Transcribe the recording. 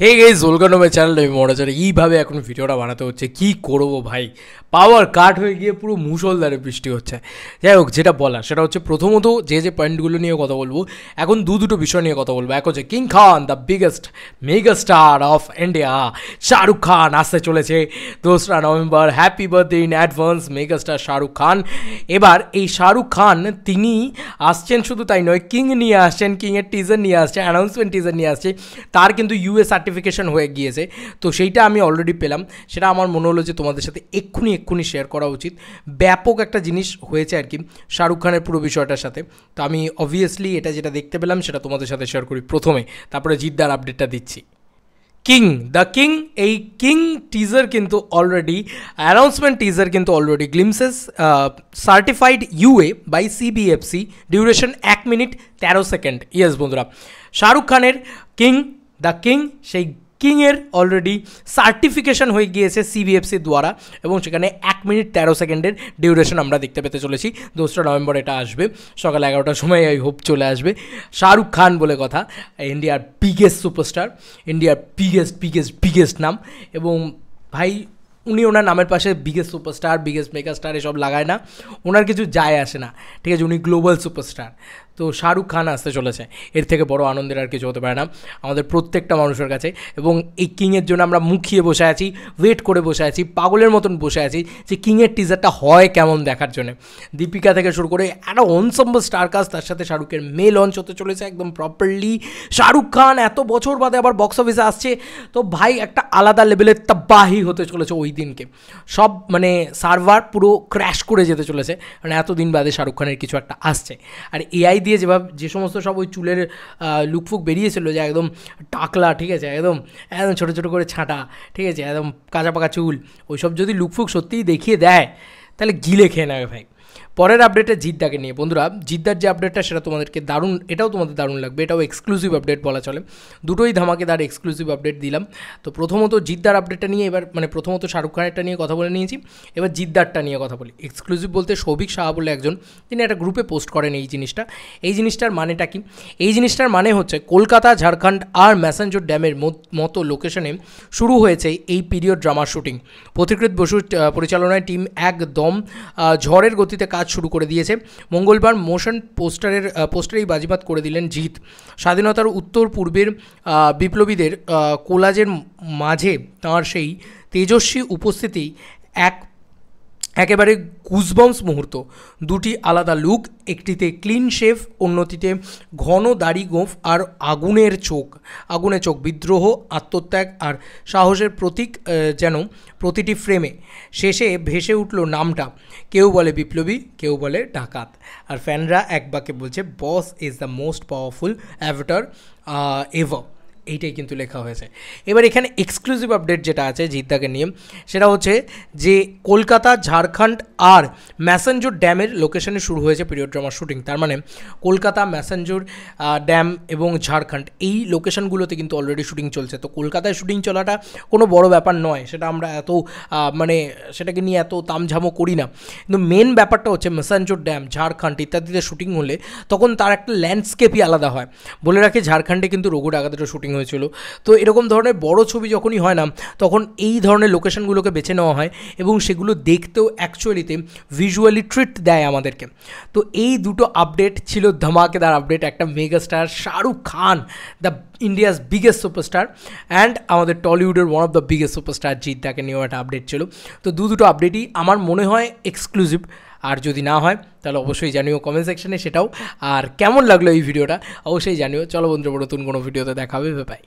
Hey guys, welcome to my channel. আমি মনোজার। এইভাবে এখন ভিডিওটা বানাতে হচ্ছে, কি করবো ভাই, পাওয়ার কাট হয়ে গিয়ে পুরো মুষলধারে বৃষ্টি হচ্ছে। যাই হোক, যেটা বলা সেটা হচ্ছে প্রথমত যে পয়েন্টগুলো নিয়ে কথা বলবো, এখন দুটো বিষয় নিয়ে কথা বলবো। এক হচ্ছে king Khan, the biggest mega star of India, Shahrukh Khan আসতে চলেছে 2রা November. Happy birthday in advance mega star Shahrukh Khan. এবার এই শাহরুখ খান তিনি আসছেন, শুধু তাই নয়, কিং নিয়ে আসছেন, কিংয়ের টিজার নিয়ে আসছে, অ্যানাউন্সমেন্ট টিজার নিয়ে আসছে। তার কিন্তু ইউএস সার্টিফিকেশন হয়ে গিয়েছে, তো সেইটা আমি অলরেডি পেলাম। সেটা আমার মনে হলো যে তোমাদের সাথে এক্ষুনি শেয়ার করা উচিত। ব্যাপক একটা জিনিস হয়েছে আর কি শাহরুখ খানের পুরো বিষয়টার সাথে। তো আমি অবভিয়াসলি এটা যেটা দেখতে পেলাম সেটা তোমাদের সাথে শেয়ার করি প্রথমে, তারপরে জিদ্দার আপডেটটা দিচ্ছি। কিং, দ্য কিং, এই কিং টিজার কিন্তু অলরেডি, অ্যানাউন্সমেন্ট টিজার কিন্তু already, glimpses certified UA by CBFC, duration 1 minute 13 second. Yes বন্ধুরা, শাহরুখ খানের কিং, দ্য কিং, সেই কিংয়ের অলরেডি সার্টিফিকেশন হয়ে গিয়েছে সিবিএফসির দ্বারা, এবং সেখানে 1 মিনিট 13 সেকেন্ডের ডিউরেশন আমরা দেখতে পেতে চলেছি। 2রা নভেম্বর এটা আসবে, সকাল 11টার সময় আই হোপ চলে আসবে। শাহরুখ খান বলে কথা, ইন্ডিয়ার বিগেস্ট সুপারস্টার, ইন্ডিয়ার বিগেস্ট নাম। এবং ভাই, উনি ওনার নামের পাশে বিগেস্ট সুপারস্টার, বিগেস্ট মেগাস্টার এসব লাগায় না, ওনার কিছু যায় আসে না, ঠিক আছে? উনি গ্লোবাল সুপারস্টার। তো শাহরুখ খান আসতে চলেছে, এর থেকে বড় আনন্দের আর কিছু হতে পারে না আমাদের প্রত্যেকটা মানুষের কাছে। এবং এই কিংয়ের জন্য আমরা মুখিয়ে বসে আছি, ওয়েট করে বসে আছি, পাগলের মতন বসে আছি যে কিংয়ের টিজারটা হয় কেমন দেখার জন্য। দীপিকা থেকে শুরু করে একটা অনসম্বল স্টার কাস্ট, তার সাথে শাহরুখের মে লঞ্চ হতে চলেছে একদম প্রপারলি। শাহরুখ খান এত বছর বাদে আবার বক্স অফিসে আসছে, তো ভাই একটা আলাদা লেভেলের তাবাহি হতে চলেছে ওই দিনকে। সব মানে সার্ভার পুরো ক্র্যাশ করে যেতে চলেছে, মানে এতদিন বাদে শাহরুখ খানের কিছু একটা আসছে। আর এআই দিয়ে যে সমস্ত সব ওই চুলের লুকফুক বেরিয়েছিল, যে একদম টাকলা, ঠিক আছে, একদম ছোটো ছোটো করে ছাঁটা, ঠিক আছে, একদম কাঁচা পাকা চুল, ওইসব যদি লুকফুক সত্যিই দেখিয়ে দেয় তাহলে গিলে খেয়ে নেবে ভাই। পরের আপডেটে জিদ্দাকে নিয়ে। বন্ধুরা, জিদ্দার যে আপডেটটা সেটা তোমাদেরকে দারুণ, এটাও তোমাদের দারুণ লাগবে, এটাও এক্সক্লুসিভ আপডেট বলা চলে। দুটোই ধামাকেদার এক্সক্লুসিভ আপডেট দিলাম। তো প্রথমত জিদ্দার আপডেটটা নিয়ে, এবার মানে প্রথমত শাহরুখ খানেরটা নিয়ে কথা বলে নিয়েছি, এবার জিদ্দারটা নিয়ে কথা বলি। এক্সক্লুসিভ বলতে সৌভিক সাহা বলে একজন, তিনি একটা গ্রুপে পোস্ট করেন এই জিনিসটার মানেটা কি? এই জিনিসটার মানে হচ্ছে কলকাতা, ঝাড়খণ্ড আর ম্যাসেঞ্জর ড্যামের মতো লোকেশনে শুরু হয়েছে এই পিরিয়ড ড্রামার শুটিং। পথিকৃৎ বসুর পরিচালনায় টিম একদম ঝড়ের গতিতে কাজ শুরু করে দিয়েছে। মঙ্গলবার মোশন পোস্টারেই বাজিমাত করে দিলেন জিৎ। স্বাধীনতার উত্তর পূর্বের বিপ্লবীদের কোলাজের মাঝে তাঁর সেই তেজস্বী উপস্থিতি একেবারে গুজবাম্পস মুহূর্ত। দুটি আলাদা লুক, একটিতে ক্লিন শেভ, অন্যটিতে ঘন দাড়ি গোঁফ আর আগুনে চোখ, বিদ্রোহ, আত্মত্যাগ আর সাহসের প্রতীক যেন প্রতিটি ফ্রেমে। শেষে ভেসে উঠল নামটা, কেউ বলে বিপ্লবী, কেউ বলে ডাকাত, আর ফ্যানরা এক বাক্যে বলছে boss is the most powerful Avatar ever. এইটাই কিন্তু লেখা হয়েছে। এবার এখানে এক্সক্লুসিভ আপডেট যেটা আছে জিদ্দাকে নিয়ে, সেটা হচ্ছে যে কলকাতা, ঝাড়খণ্ড আর ম্যাসেঞ্জর ড্যামের লোকেশনে শুরু হয়েছে পিরিয়ড ড্রামার শুটিং। তার মানে কলকাতা, ম্যাসেঞ্জর ড্যাম এবং ঝাড়খণ্ড, এই লোকেশনগুলোতে কিন্তু অলরেডি শুটিং চলছে। তো কলকাতায় শুটিং চলাটা কোনো বড় ব্যাপার নয়, সেটা আমরা এত মানে সেটাকে নিয়ে এত তামঝামো করি না। কিন্তু মেন ব্যাপারটা হচ্ছে ম্যাসেঞ্জর ড্যাম, ঝাড়খণ্ড ইত্যাদিতে শুটিং হলে তখন তার একটা ল্যান্ডস্কেপই আলাদা হয়। বলে রাখি, ঝাড়খণ্ডে কিন্তু রঘু ডাকাতেরও শুটিং হয়েছিল। তো এরকম ধরনের বড় ছবি যখনই হয় না, তখন এই ধরনের লোকেশনগুলোকে বেছে নেওয়া হয়, এবং সেগুলো দেখতেও অ্যাকচুয়ালিতে ভিজুয়ালি ট্রিট দেয় আমাদেরকে। তো এই দুটো আপডেট ছিল ধামাকেদার আপডেট। একটা megastar Shahrukh Khan, the India's biggest superstar, and আমাদের টলিউডের one of the biggest superstar জিদ্দাকে নিয়েও একটা আপডেট ছিল। তো দুটো আপডেটই আমার মনে হয় এক্সক্লুসিভ, আর যদি না হয় তাহলে অবশ্যই জানিও কমেন্ট সেকশনে সেটাও। আর কেমন লাগলো এই ভিডিওটা অবশ্যই জানিও। চলো বন্ধুরা, নতুন কোনো ভিডিওতে দেখা হবে, বাই।